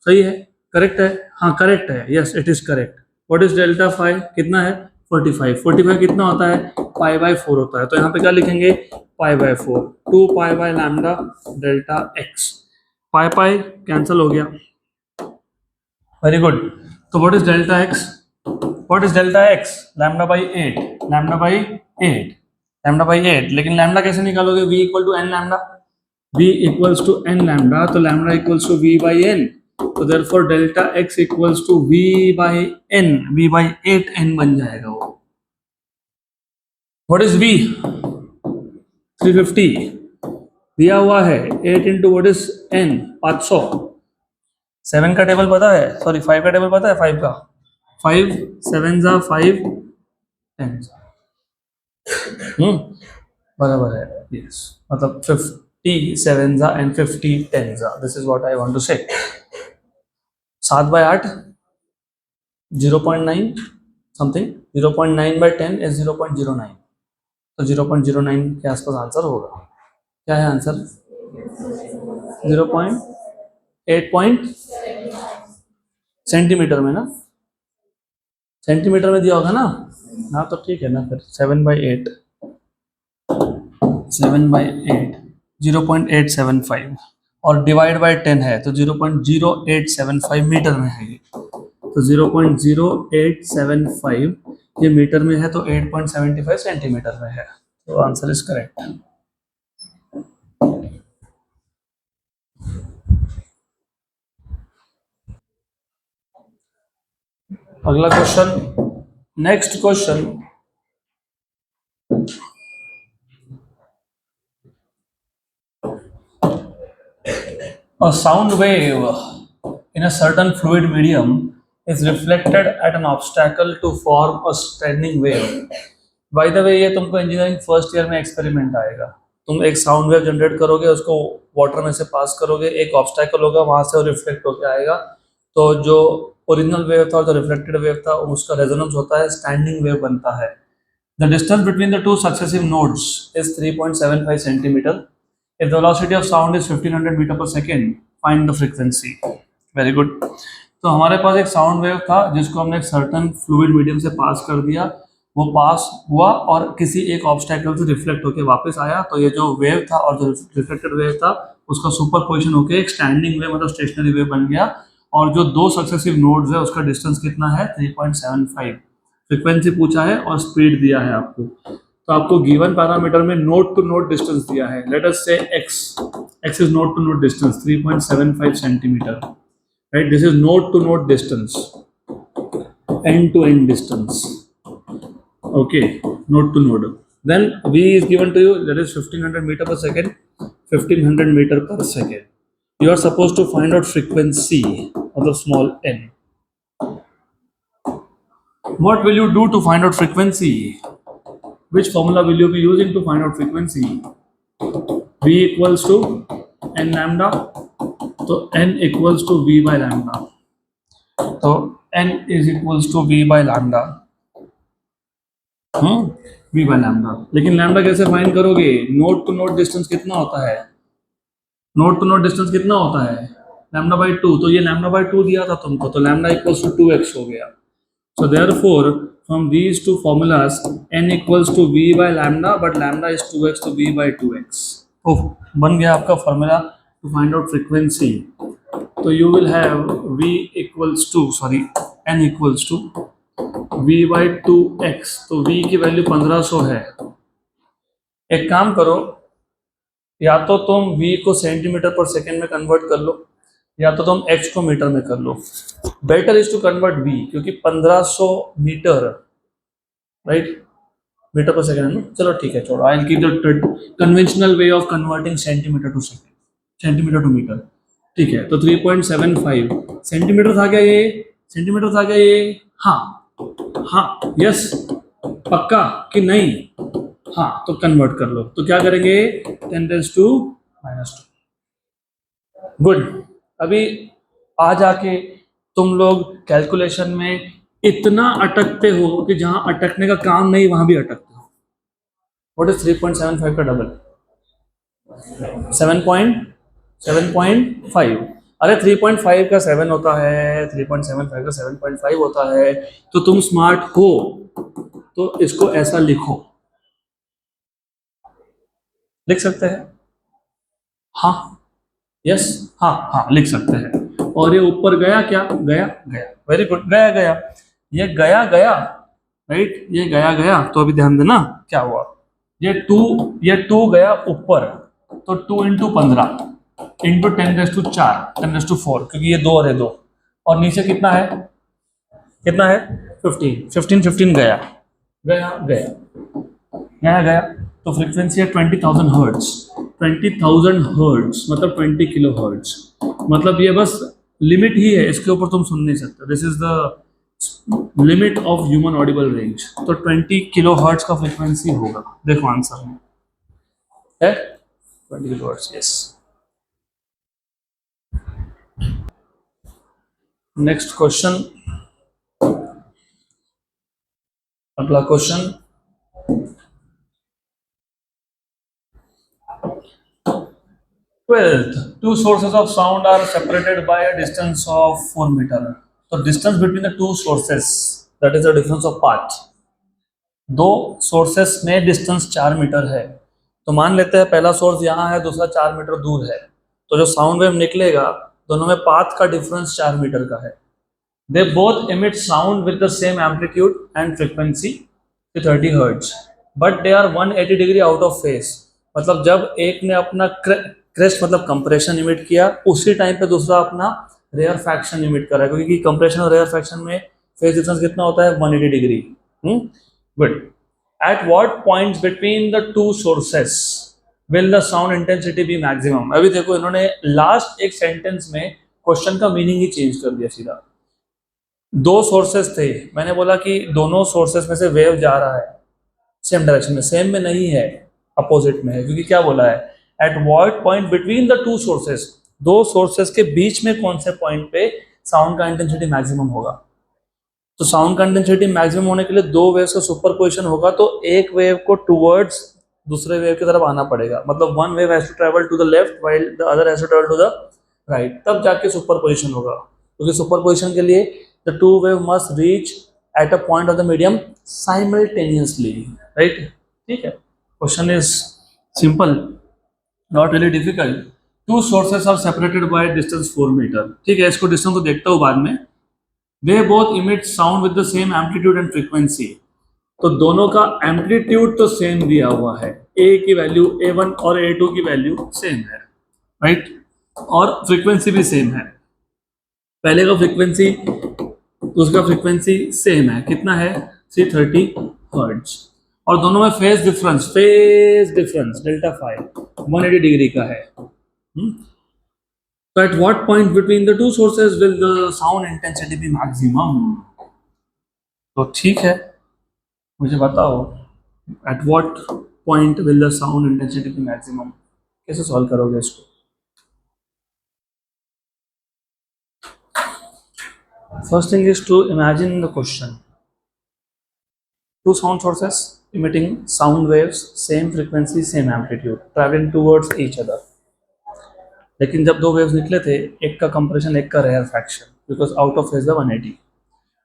Speaker 1: सही है? करेक्ट है? हाँ करेक्ट है, yes it is correct. What is delta phi? कितना है? 45। 45 कितना होता है? पाई बाय 4 होता है। तो यहाँ पे क्या लिखेंगे? Pi by 4, 2 pi by lambda delta X. Pi pi cancel हो गया। Very good. तो what is delta X? What is delta x? Lambda by 8, lambda by 8, lambda by 8। लेकिन लैम्डा कैसे निकालोगे? v equal to N lambda, v equals to N lambda, तो lambda equals to v by N. तो therefore delta x equals to v by N, v by 8n बन जाएगा वो। What is v? 350 दिया हुआ है। 8 इंटू व्हाट इज n? 500। 7 का table पता है? सॉरी 5 का टेबल पता है? 5 का 5 7 जा 5 10 बराबर है। यस, मतलब 50 7 जा एंड 50 10 जा। This is what I want to say. 7 bye 8 0.9 something, 0.9 bye 10 is 0.09। तो 0.09 के आसपास आंसर होगा। क्या है आंसर? 0.8 सेंटीमीटर में ना? सेंटीमीटर में दिया होगा ना? हाँ तो ठीक है ना, फिर 7/8 0.875 और डिवाइड बाय 10 है तो 0.0875 मीटर में है ये। तो 0.0875 ये मीटर में है, तो 8.75 सेंटीमीटर में है। तो आंसर इज करेक्ट। अगला question, next question. A sound wave in a certain fluid medium is reflected at an obstacle to form a standing wave. By the way ये तुमको इंजीनियरिंग फर्स्ट ईयर में experiment आएगा। तुम एक sound wave generate करोगे, उसको water में से पास करोगे, एक ऑब्स्टैकल होगा, वहां से वो रिफ्लेक्ट होकर आएगा। तो जो ओरिजिनल वेव था और जो रिफ्लेक्टेड वेव था उसका रेजोनेंस होता है, स्टैंडिंग वेव बनता है। The distance between the two successive nodes is 3.75 centimeter. If the velocity of sound is 1500 meter per second, find the frequency. Very good. तो हमारे पास एक साउंड वेव था जिसको हमने एक सर्टन फ्लूइड मीडियम से पास कर दिया, वो पास हुआ और किसी एक ऑब्स्टैकल से रिफ्लेक्ट होकर वापस आया। तो ये जो वेव था और जो रिफ्लेक्टेड वेव था उसका सुपरपोजिशन होकर एक स्टैंडिंग वेव मतलब स्टेशनरी वेव बन गया। और जो दो सक्सेसिव नोड्स है उसका डिस्टेंस कितना है, 3.75। फ्रीक्वेंसी पूछा है और स्पीड दिया है आपको। तो आपको गिवन पैरामीटर में नोड टू नोड डिस्टेंस दिया है। Let us say x is node to node distance 3.75 centimetre, right. This is node to node distance, end to end distance, okay, node to node. Then v is given to you, that is 1500 meter per second, 1500 meter per second. You are supposed to find out frequency of the small n. What will you do to find out frequency? Which formula will you be using to find out frequency? V equals to n lambda, so n equals to v by lambda. So n is equals to v by lambda. v by lambda। लेकिन lambda कैसे find करोगे? Node to node distance कितना होता है? Node to node distance कितना होता है? Lambda by 2। तो ये लैम्डा बाई 2 दिया था तुमको, तो लैम्डा इक्वल्स टू 2x हो गया। So therefore from these two formulas n equals to v by lambda, but lambda is 2x, तो v by 2x। ओह, बन गया आपका formula to find out frequency. तो you will have v equals to n equals to v by 2x। तो v की value 1500 है। एक काम करो, या तो तुम v को सेंटीमीटर पर सेकेंड में कन्वर्ट कर लो, या तो तुम x को मीटर में कर लो। Better is to convert v, क्योंकि 1500 metre, right, metre per second है ना। चलो ठीक है, छोड़ो, I will keep the conventional way of converting centimetre to second, centimetre to metre. ठीक है, तो 3.75 सेंटीमीटर था क्या ये? सेंटीमीटर था क्या ये? हाँ, यस, पक्का कि नहीं? हाँ, तो कन्वर्ट कर लो। तो क्या करेंगे? 10⁻²। गुड। अभी आ जाके तुम लोग कैलकुलेशन में इतना अटकते हो कि जहां अटकने का काम नहीं वहां भी अटकते हो। व्हाट इज 3.75 का डबल? 7.5। अरे 3.5 का 7 होता है, 3.75 का 7.5 होता है। तो तुम स्मार्ट हो तो इसको ऐसा लिखो, लिख सकते हैं? हाँ, यस, हाँ, लिख सकते हैं। और ये ऊपर गया क्या? गया। वेरी गुड, गया। ये गया, राइट, ये गया। तो अभी ध्यान देना क्या हुआ। ये 2 गया ऊपर, तो 2 × 15 इंटू 10⁻4, क्योंकि ये 2 और ये 2, और नीचे कितना है? 15 गया। तो फ्रीक्वेंसी है 20,000 हर्ट्ज। 20,000 हर्ट्ज मतलब 20 किलो हर्ट्ज। मतलब ये बस लिमिट ही है, इसके ऊपर तुम सुन नहीं सकते। This is the limit of human Audible range. तो 20 किलो हर्ट्ज का फ्रीक्वेंसी होगा। देखो आंसर में है 20 kilo hertz. Yes. Next question, अगला question. 12th, two sources of sound are separated by a distance of 4 meter. So distance between the two sources, that is the difference of path. दो sources में distance 4 metre है। तो मान लेते हैं पहला source यहाँ है, दूसरा 4 मीटर दूर है। तो जो साउंड वेव निकलेगा दोनों में पाथ का डिफरेंस 4 मीटर का है। They both emit sound with the same amplitude and frequency to 30 Hz, but they are 180 degree out of face. मतलब जब एक ने अपना क्रेस्ट मतलब कंप्रेशन इमिट किया, उसी टाइम पे दूसरा अपना रेयर फैक्शन इमिट कर रहा है, क्योंकि कंप्रेशन और रेयर फैक्शन में फेस डिफरेंस कितना होता है? 180 degree. Good. At what points between the two sources will the sound intensity be maximum? अभी देखो इन्होंने लास्ट एक सेंटेंस में क्वेश्चन का मीनिंग ही चेंज कर दिया सीधा। दो सोर्सेस थे, मैंने बोला कि दोनों सोर्सेस में से वेव जा रहा है, सेम डायरेक्शन में, सेम में नहीं है, अपोजिट में है, क्योंकि क्या बोला है, eight what point between the two sources, दो सोर्सेस के बीच में कौन से पॉइंट पे साउंड का इंटेंसिटी मैक्सिमम होगा। तो साउंड का इंटेंसिटी मैक्सिमम होने के लिए दो वेव्स का सुपरपोजिशन होगा, तो एक वेव को टुवर्ड्स दूसरे वेव की तरफ आना पड़ेगा, मतलब one wave has to travel to the left while the other has to travel to the right, तब जाके सुपरपोजिशन होगा, क्योंकि सुपरपोजिशन के लिए the two wave must reach at a point of the medium simultaneously, right. ठीक है, question is simple, not really difficult. Two sources are separated by distance 4 metre, ठीक है, इसको डिस्टेंस को देखता हूँ बाद में। They both emit sound with the same amplitude and frequency, तो दोनों का एम्पलीट्यूड तो सेम दिया हुआ है, ए की वैल्यू A1 और A2 की वैल्यू सेम है, राइट, और फ्रीक्वेंसी भी सेम है। पहले का फ्रीक्वेंसी उसका फ्रीक्वेंसी सेम है, कितना है 330 हर्ट्ज, और दोनों में phase difference delta phi 180 degree का है। तो at what point between the two sources will the sound intensity be maximum, तो ठीक है, मुझे बताओ at what point will the sound intensity be maximum, कैसे सॉल्व करोगे इसको। First thing is to imagine the question. Two sound sources emitting sound waves, same frequency, same amplitude, traveling towards each other. लेकिन जब दो waves निकले थे, एक का कंप्रेशन एक का rarefaction, because out of phase the 180,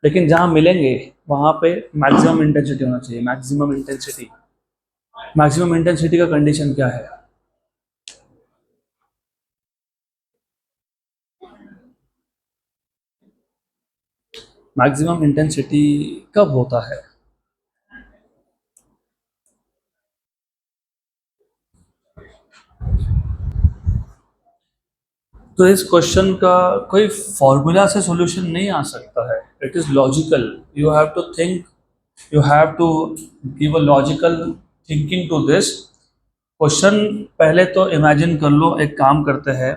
Speaker 1: लेकिन जहाँ मिलेंगे वहाँ पे मैक्सिमम इंटेंसिटी होना चाहिए। मैक्सिमम इंटेंसिटी का कंडीशन क्या है, मैक्सिमम इंटेंसिटी कब होता है, तो इस क्वेश्चन का कोई फॉर्मूला से सॉल्यूशन नहीं आ सकता है, it is logical, you have to think, you have to give a logical thinking to this question. पहले तो इमेजिन कर लो, एक काम करते हैं,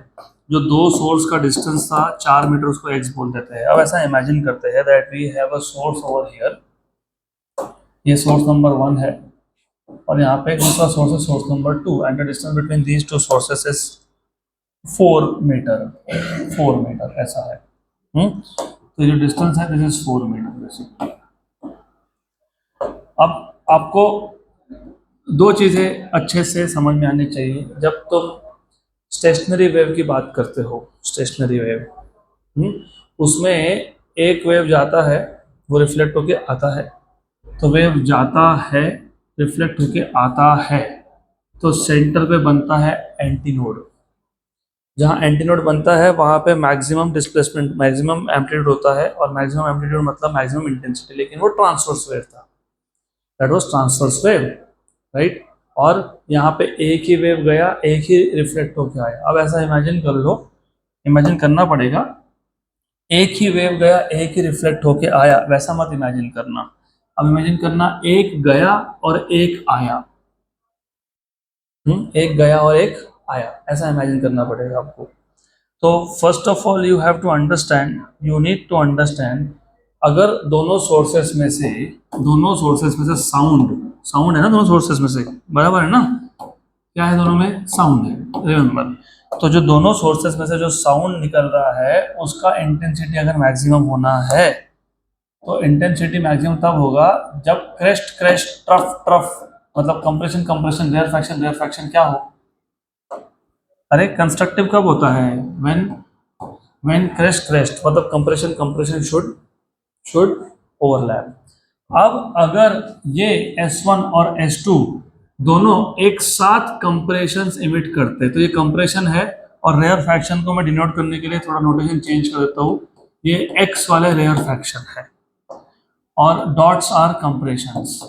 Speaker 1: जो दो सोर्स का डिस्टेंस था 4 मीटर, उसको x बोल देते हैं। अब ऐसा इमेजिन करते हैं that we have a source over here, ये सोर्स नंबर 1 है, और यहाँ पे दूसरा सोर्स है source number 2, and the distance between these two sources is 4 metre ऐसा है। तो ये जो डिस्टेंस है दिस इज 4 मीटर बेसिकली। अब आपको दो चीज़ें अच्छे से समझ में आनी चाहिए जब तुम स्टेशनरी वेव की बात करते हो। स्टेशनरी वेव, उसमें एक वेव जाता है, वो रिफ्लेक्ट होके आता है, तो वेव जाता है, रिफ्लेक्ट होके आता है, तो सेंटर पे बनता है एंटीनोड। जहाँ एंटीनोड बनता है वहाँ पे मैक्सिमम डिस्प्लेसमेंट, मैक्सिमम एम्पलीट्यूड होता है, और मैक्सिमम एम्पलीट्यूड मतलब मैक्सिमम इंटेंसिटी, लेकिन वो ट्रांसवर्स वेव था, that was transverse wave, right. और यहाँ पे एक ही वेव गया, एक ही रिफ्लेक्ट होके आया। अब ऐसा इमेजिन कर लो, इमेजिन करना पड़ेगा, एक ही वेव गया एक ही रिफ्लेक्ट होके आया, वैसा मत इमेजिन करना। अब इमेजिन करना एक गया और एक आया, एक गया और एक आया, ऐसा इमेजिन करना पड़ेगा आपको। तो first of all you have to understand, you need to understand, अगर दोनों सोर्सेस में से साउंड है ना, दोनों सोर्सेस में से बराबर है ना, क्या है दोनों में, साउंड है, रिमेंबर। तो जो दोनों सोर्सेस में से जो साउंड निकल रहा है उसका इंटेंसिटी अगर मैक्सिमम होना है, तो इंटेंसिटी मैक्सिमम तब होगा जब क्रेस्ट ट्रफ मतलब कंप्रेशन रेयर फ्रैक्शन क्या हो, अरे कंस्ट्रक्टिव कब होता है, व्हेन क्रेस्ट मतलब कंप्रेशन शुड ओवरलैप। अब अगर ये S1 और S2 दोनों एक साथ कंप्रेशंस इमिट करते, तो ये कंप्रेशन है, और रेयर फ्रैक्शन को मैं डिनोट करने के लिए थोड़ा नोटेशन चेंज कर देता हूँ, ये X वाले रेयर फ्रैक्शन है और डॉट्स आर कंप्रेशंस।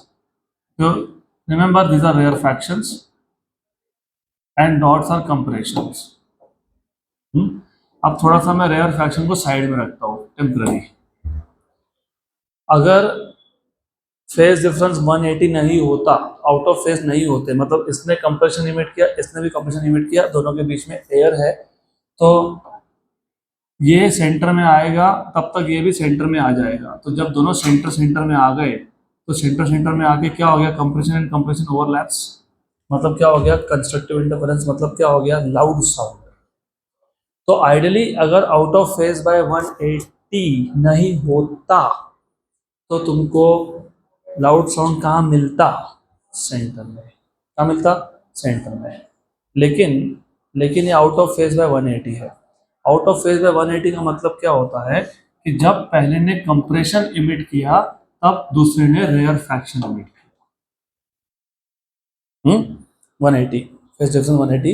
Speaker 1: तो remember these are rarefactions and dots are compressions. अब थोड़ा सा मैं रेयर फ्रैक्शन को साइड में रखता हूँ टेम्पररी। अगर फेज डिफरेंस 180 नहीं होता, आउट ऑफ फेज नहीं होते, मतलब इसने कंप्रेशन इमिट किया, इसने भी कंप्रेशन इमिट किया, दोनों के बीच में एयर है, तो ये सेंटर में आएगा, तब तक ये भी सेंटर में आ जाएगा। तो जब दोनों सेंटर में आ गए तो सेंटर में आके क्या हो गया, कंप्रेशन एंड कंप्रेशन ओवरलैप्स, मतलब क्या हो गया, कंस्ट्रक्टिव इंटरफेरेंस, मतलब क्या हो गया, लाउड साउंड। तो आइडियली अगर आउट ऑफ फेज बाय 180 नहीं होता तो तुमको लाउड साउंड कहाँ मिलता, सेंटर में। कहाँ मिलता, सेंटर में। लेकिन लेकिन ये आउट ऑफ फेज बाय 180 है। आउट ऑफ फेज बाय 180 का मतलब क्या होता है कि जब पहले ने कंप्रेशन इमिट किया तब दूसरे ने रेयर फ्रैक्शन इमिट किया। 180 phase difference 180,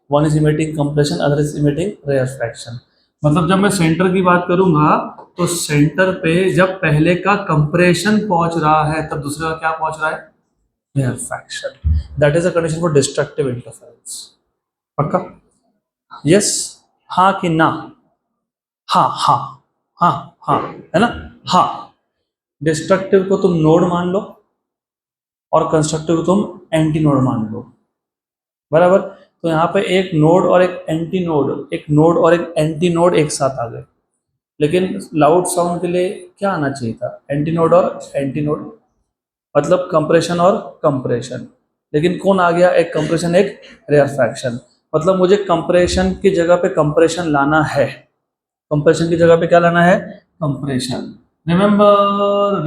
Speaker 1: one is emitting compression, other is emitting rarefaction. मतलब जब मैं सेंटर की बात करूंगा तो सेंटर पे जब पहले का कंप्रेशन पहुंच रहा है तब दूसरे का क्या पहुंच रहा है, rarefaction. That is a condition for destructive interference. पक्का? यस, हाँ कि ना? हाँ हाँ हाँ हाँ, है ना? हाँ। डिस्ट्रक्टिव को तुम नोड मान लो और कंस्ट्रक्टिव को तुम एंटी नोड मान लो, बराबर। तो यहाँ पे एक नोड और एक एंटी नोड, एक नोड और एक एंटी नोड एक साथ आ गए। लेकिन लाउड साउंड के लिए क्या आना चाहिए था, एंटी नोड और एंटी नोड, मतलब कंप्रेशन और कंप्रेशन। लेकिन कौन आ गया, एक कंप्रेशन एक रेयर फ्रैक्शन। मतलब मुझे कंप्रेशन की जगह पे कंप्रेशन लाना है, कंप्रेशन की जगह पे क्या लाना है, कंप्रेशन। रिमेंबर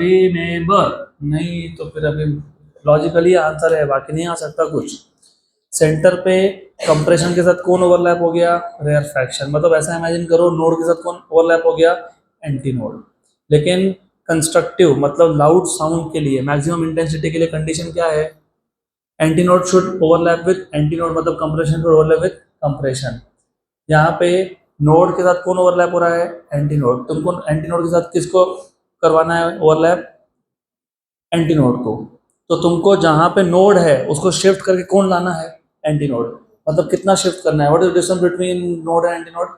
Speaker 1: नहीं तो फिर अभी लॉजिकली आंसर है, बाकी नहीं आ सकता कुछ। सेंटर पे कंप्रेशन के साथ कौन ओवरलैप हो गया, रेयर फ्रैक्शन। मतलब ऐसा इमेजिन करो नोड के साथ कौन ओवरलैप हो गया, एंटी नोड। लेकिन कंस्ट्रक्टिव मतलब लाउड साउंड के लिए मैक्सिमम इंटेंसिटी के लिए कंडीशन क्या है, anti node should overlap with anti node, मतलब compression should overlap with compression. यहाँ पे नोड के साथ कौन ओवरलैप हो रहा है, एंटी नोड। तुमको एंटी नोड के साथ किसको करवाना है ओवरलैप, एंटी नोड को। तो तुमको जहां पे नोड है उसको शिफ्ट करके कौन लाना है, एंटी नोड। मतलब कितना शिफ्ट करना है, what is distance between node and anti node,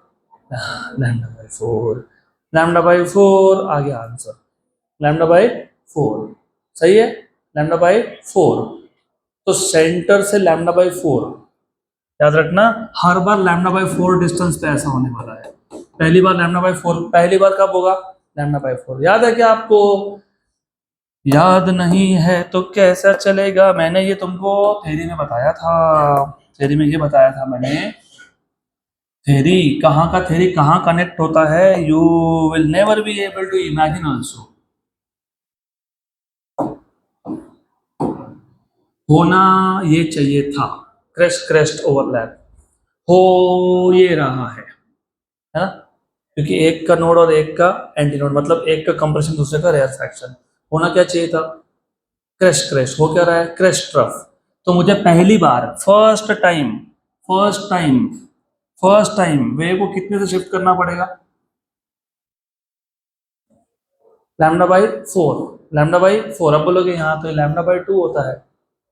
Speaker 1: lambda by 4। Lambda by 4 आ गया आंसर, लैम्डा बाई 4। सही है, लैम्डा बाई 4। तो सेंटर से लैम्डा बाई 4, याद रखना हर बार लैम्डा बाई 4 डिस्टेंस पे ऐसा होने वाला है। पहली बार लैम्डा बाई 4, पहली बार कब होगा, लैम्डा बाई 4। याद है क्या आपको, याद नहीं है तो कैसा चलेगा, मैंने ये तुमको थ्योरी में बताया था, थ्योरी में ये बताया था मैंने। थ्योरी कहाँ का, थ्योरी कहाँ कनेक्ट होता है, you will never be able to imagine also. होना ये चाहिए था, क्रेस्ट क्रेस्ट ओवरलैप हो ये रहा है ना, क्योंकि एक का नोड और एक का एंटी नोड, मतलब एक का कंप्रेशन दूसरे का रेयर फ्रैक्शन। होना क्या चाहिए था, क्रैश क्रैश। हो क्या रहा है, क्रैश ट्रफ। तो मुझे पहली बार फर्स्ट टाइम वेव को कितने से शिफ्ट करना पड़ेगा, लैम्डा बाई 4। लैम्डा बाई 4, अब बोलोगे यहाँ तो लैम्डा बाई 2 होता है।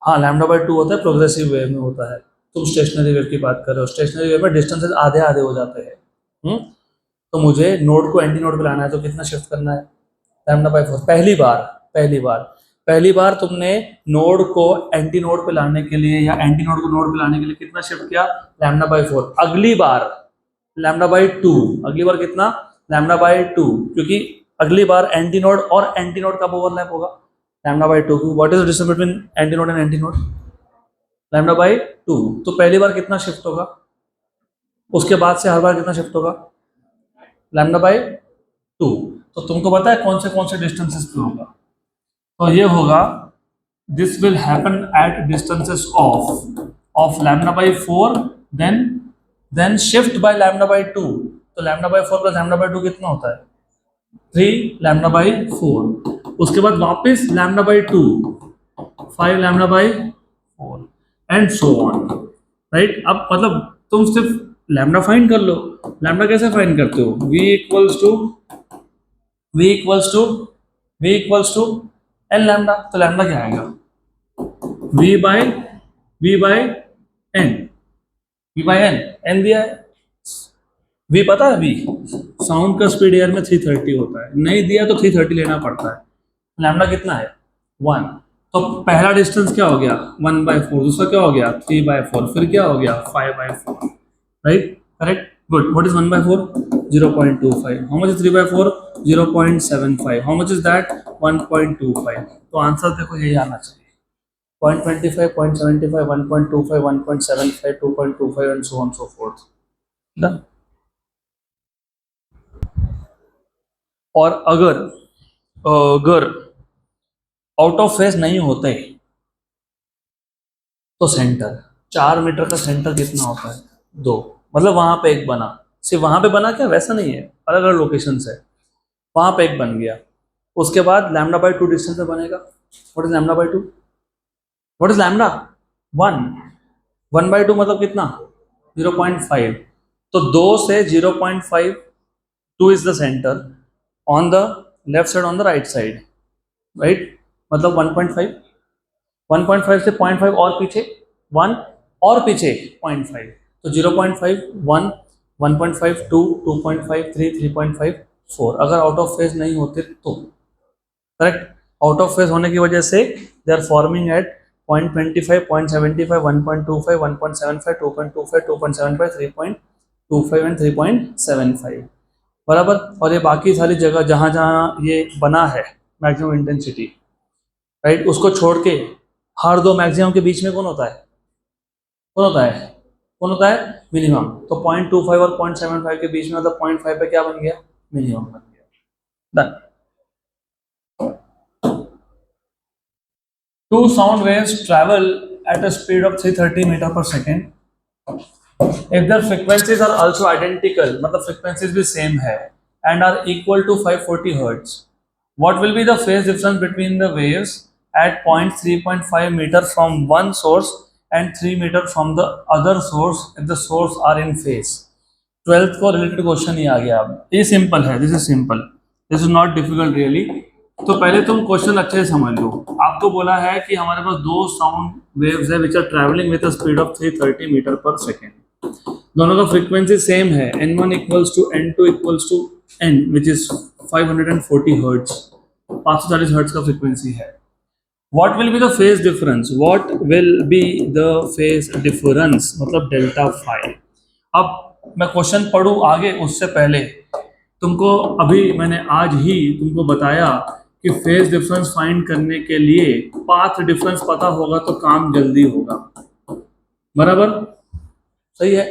Speaker 1: हाँ लैम्डा बाई 2 होता है, प्रोग्रेसिव वेव में होता है। तुम स्टेशनरी वेव की बात कर रहे हो, स्टेशनरी वेव में डिस्टेंसेस आधे आधे हो जाते हैं। तो मुझे नोड को एंटी नोड पे लाना है तो कितना शिफ्ट करना है, लैम्डा बाई 4। पहली बार तुमने नोड को एंटी नोड पे लाने के लिए या एंटी नोड को नोड पे लाने के लिए कितना शिफ्ट किया, लैम्डा बाई 4। अगली बार लैम्डा बाई 2, अगली बार कितना, लैम्डा बाई 2, क्योंकि अगली बार एंटी नोड और एंटी नोड कब ओवरलैप होगा, lambda by 2। What is the distance between anti node and anti node, lambda by 2। तो पहली बार कितना शिफ्ट होगा, उसके बाद से हर बार कितना शिफ्ट होगा, लैम्डा बाई 2। तो तुमको पता है कौन से डिस्टेंसेस पे होगा, तो ये होगा, this will happen at distances of lambda by 4, then shift by lambda by 2। तो lambda by 4 plus lambda by 2 कितना होता है, 3 लैम्डा बाई 4। उसके बाद वापस lambda by 2, 5 lambda by 4 and so on, right. अब मतलब तुम सिर्फ लैम्डा फाइंड कर लो। लैम्डा कैसे फाइंड करते हो, v equals to v equals to v equals to N lambda. तो लैम्डा क्या आएगा, v by n, v by n, n दिया है। v पता है, v साउंड का स्पीड एयर में 330 होता है, नहीं दिया तो 330 लेना पड़ता है। लैम्डा कितना है, 1। तो पहला डिस्टेंस क्या हो गया, 1/4। दूसरा क्या हो गया, 3/4। फिर क्या हो गया, 5/4, right, correct, good. What is 1/4, 0.25। How much is 3/4, 0.75। How much is that, 1.25, तो आंसर देखो यही आना चाहिए 0.25, 0.75, 1.25, 1.75, 2.25 and so on so fourth. Done. और अगर अगर आउट ऑफ फेज नहीं होते तो सेंटर 4 मीटर का सेंटर कितना होता है? 2। मतलब वहां पे एक बना, सिर्फ वहां पे बना क्या, वैसा नहीं है, अलग अलग लोकेशन है, वहां पे एक बन गया। उसके बाद लैम्डा बाई 2 डिस्टेंस पे बनेगा। What is lambda by 2? What is lambda? 1। 1/2 मतलब कितना? 0.5। तो 2 से 0.5, 2 is the centre on the left side, on the right side, right? मतलब 1.5, 1.5 से 0.5 और पीछे 1 और पीछे 0.5, तो 0.5, 1, 1.5, 2, 2.5, 3, 3.5, 4। अगर आउट ऑफ फेज नहीं होते तो, करेक्ट। आउट ऑफ फेज होने की वजह से they are forming at 0.25, 0.75, 1.25, 1.75, 2.25, 2.75, 3.25 and 3.75, बराबर। और ये बाकी सारी जगह जहाँ जहाँ ये बना है मैक्सिमम इंटेंसिटी, राइट, उसको छोड़ के हर दो मैक्सिमम के बीच में कौन होता है? कौन होता है? कौन होता है? मिनिमम। तो 0.25 और 0.75 के बीच में, मतलब 0.5 पे क्या बन गया? मिनिमम बन गया। Done. Two sound waves travel at a speed of 330 meter per second. If their frequencies are also identical, मतलब frequencies भी same है and are equal to 540 hertz, what will be the phase difference between the waves at point 3.5 meter from one source and 3 meter from the other source if the source are in phase? 12th को related question ही आ गया। अब ये simple है, this is simple, this is not difficult really. तो पहले तुम question अच्छे से समझ लो। आपको बोला है कि हमारे पास दो साउंड वेव्स है which are travelling with a speed of 330 metre per second. दोनों का फ्रीक्वेंसी सेम है, n1 equals to n2 equals to n which is 540 hertz, 540 hertz का फ्रीक्वेंसी है। What will be the phase difference? What will be the phase difference? मतलब delta phi. अब मैं question पढ़ूं आगे उससे पहले तुमको, अभी मैंने आज ही तुमको बताया कि फेज डिफरेंस फाइंड करने के लिए पाथ डिफरेंस पता होगा तो काम जल्दी होगा, बराबर? सही है।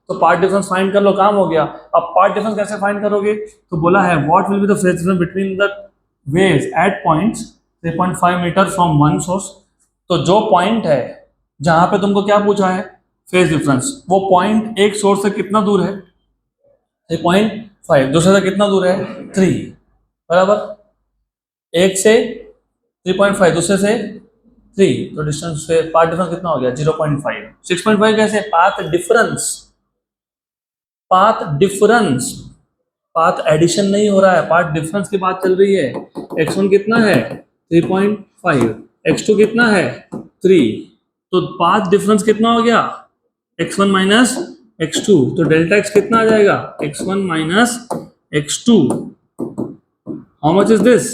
Speaker 1: तो पाथ डिफरेंस फाइंड कर लो, काम हो गया। अब पाथ डिफरेंस कैसे फाइंड करोगे? तो बोला है what will be the phase difference between the waves at points 3.5 metre from one source. तो जो पॉइंट है जहां पे तुमको क्या पूछा है, फेज डिफरेंस, वो पॉइंट एक सोर्स से कितना दूर है? 3.5। दूसरे से कितना दूर है? 3, बराबर। एक से 3.5, दूसरे से 3, तो डिस्टेंस से पाथ डिफरेंस कितना हो गया? 0.5। 6.5 कैसे? Path difference, path difference, path addition नहीं हो रहा है, पाथ डिफरेंस की बात चल रही है। x1 कितना है? 3.5, x2 कितना है? 3, तो पाथ डिफरेंस कितना हो गया? x1 माइनस x2, तो डेल्टा x कितना आ जाएगा? x1 minus x2। How much is this?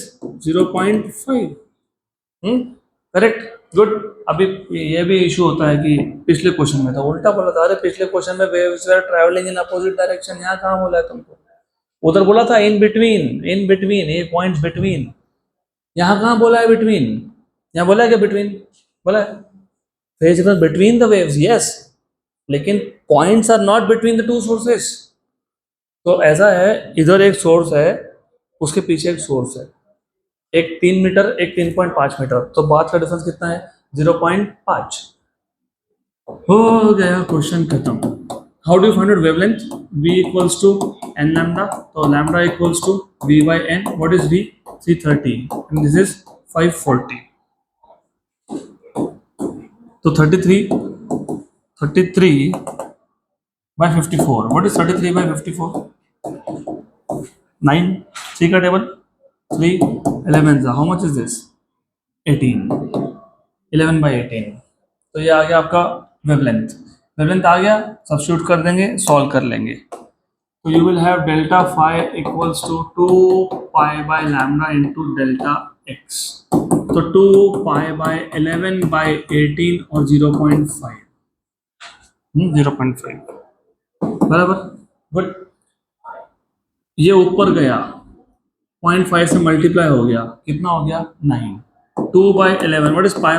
Speaker 1: 0.5। Correct, good. अभी ये भी इशू होता है कि पिछले क्वेश्चन में था उल्टा बोला था। अरे पिछले क्वेश्चन में waves are travelling in opposite direction, यहाँ कहाँ बोला है तुमको? उधर बोला था इन बिटवीन, इन बिटवीन, ये पॉइंट्स बिटवीन। यहाँ कहाँ बोला है बिटवीन? यहाँ बोला है क्या बिटवीन? बोला है phase difference between the waves, yes, लेकिन points are not between the two sources. तो ऐसा है, इधर एक सोर्स है, उसके पीछे एक सोर्स है, एक 3 मीटर, एक 3.5 मीटर, तो बात का डिफरेंस कितना है? 0.5। हो गया क्वेश्चन खत्म। How do you find out wavelength? v equals to n lambda, तो lambda equals to v by n। What is v? 330 and this is 540। तो 33 by 54। What is 33 by 54? 9। 3 का table, 3 11 how much is this? 18। 11 by 18। तो ये आ गया आपका wavelength. Wavelength आ गया, substitute कर देंगे, सॉल्व कर लेंगे। तो you will have delta phi equals to 2 pi by lambda into delta x. तो 2 पाई बाय 11 बाय 18 और 0.5, 0.5, बराबर, गुड। ये ऊपर गया, 0.5 से मल्टीप्लाई हो गया, कितना हो गया 9. 2/11, what is pi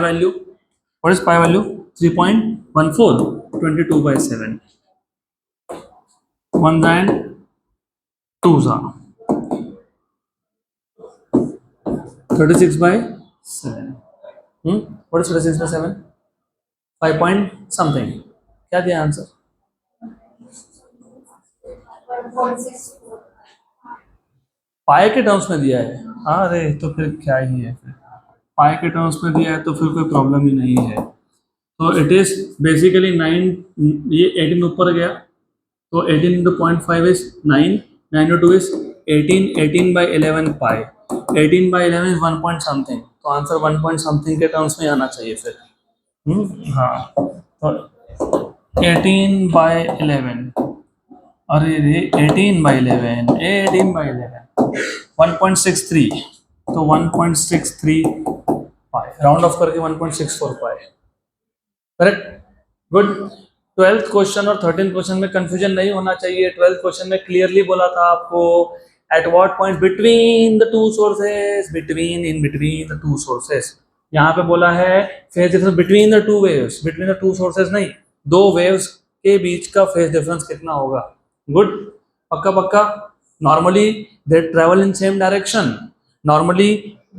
Speaker 1: value, 3.14, 22/7, 1 and 2 36/7. What is 36/7? 5 point something. क्या दिया आंसर? पाई के टर्म्स में दिया है. अरे तो फिर क्या ही है, फिर पाई के टर्म्स में दिया है तो फिर कोई प्रॉब्लम ही नहीं है. तो इट इज बेसिकली 9, ये 18 ऊपर गया तो 18 into 0.5 is 9, 9 into 2 is 18, 18/11 pi, 18/11 is 1 point something, तो आंसर 1 point something के टर्म्स में आना चाहिए फिर. हाँ, तो 18/11, अरे रे 18/11, 1.63, तो 1.63 पाई, राउंड ऑफ करके 1.64 पाई. Correct, good. 12th क्वेश्चन और 13th क्वेश्चन में कंफ्यूजन नहीं होना चाहिए. 12th क्वेश्चन में क्लियरली बोला था आपको, eight what point between the two sources, in between the two sources. यहाँ पे बोला है phase difference between the two waves, between the two sources नहीं, दो वेव्स के बीच का फेज डिफरेंस कितना होगा. गुड, पक्का पक्का. Normally they travel in same direction, normally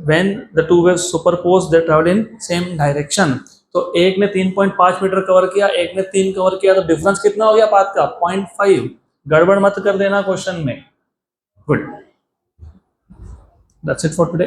Speaker 1: when the two waves superpose they travel in same direction. तो एक ने 3.5 मीटर कवर किया, एक ने 3 कवर किया, तो डिफरेंस कितना हो गया पाथ का 0.5. गड़बड़ मत कर देना क्वेश्चन में. Good, that's it for today.